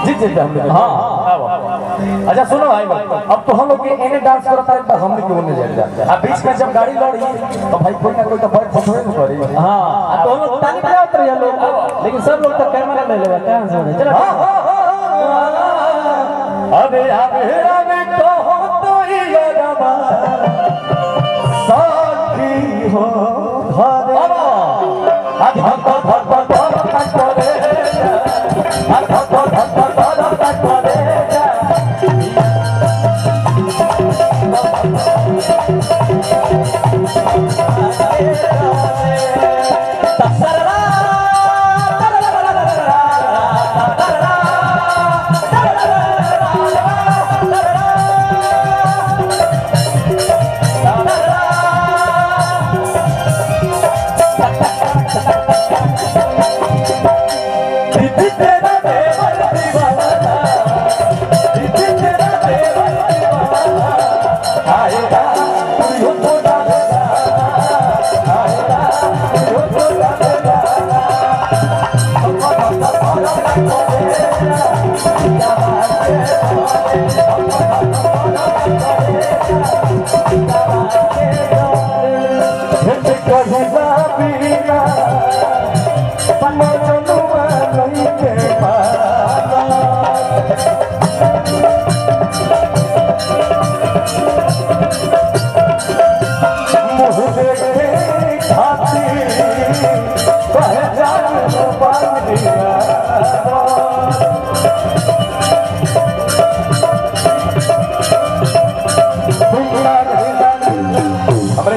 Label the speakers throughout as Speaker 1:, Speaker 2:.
Speaker 1: जीत जीत हम लोग। हाँ अच्छा सुनो भाई, अब तो हम लोग के एने डांस करता है तो हमने क्यों नहीं जाते। अब बीच में जब गाड़ी लड़ी तो भाई कोई ना कोई तो बैठ फटवे न करी। हाँ तो हम लोग ताली बजाते रहे लोग, लेकिन सब लोग तो कैमरा ले लेगा क्या से चलो। अबे अबे अबे तो तो ही लगा साथी हो घरे आधा तो धक धक करे आधा तो धक धक करे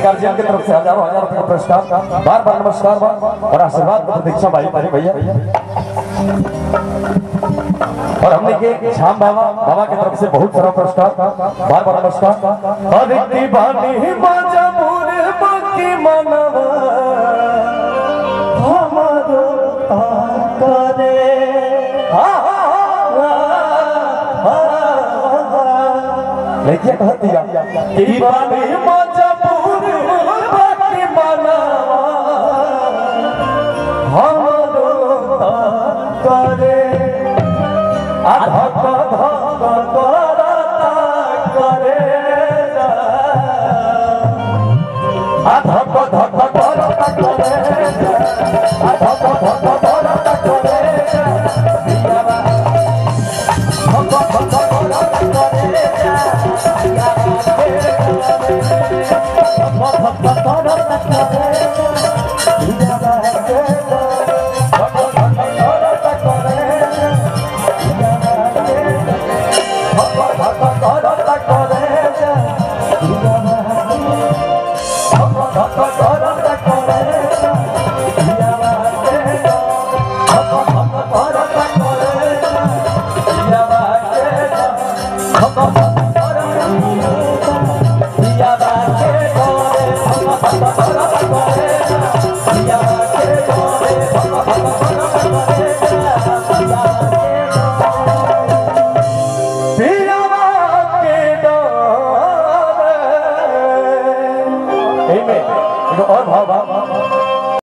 Speaker 1: गार्जियन की तरफ से हजारों हजार रुपए का पुरस्कार, बार बार नमस्कार और आशीर्वाद की प्रतीक्षा भाई भैया। और हमने के झाम बाबा की तरफ से बहुत सारा पुरस्कार, बार बार नमस्कार। और इतनी बानी मजबूर बाकी मनवा हमारो करे देखिए कहती है कि बानी मजबूर बाकी मनवा हमारो करे आधा Kara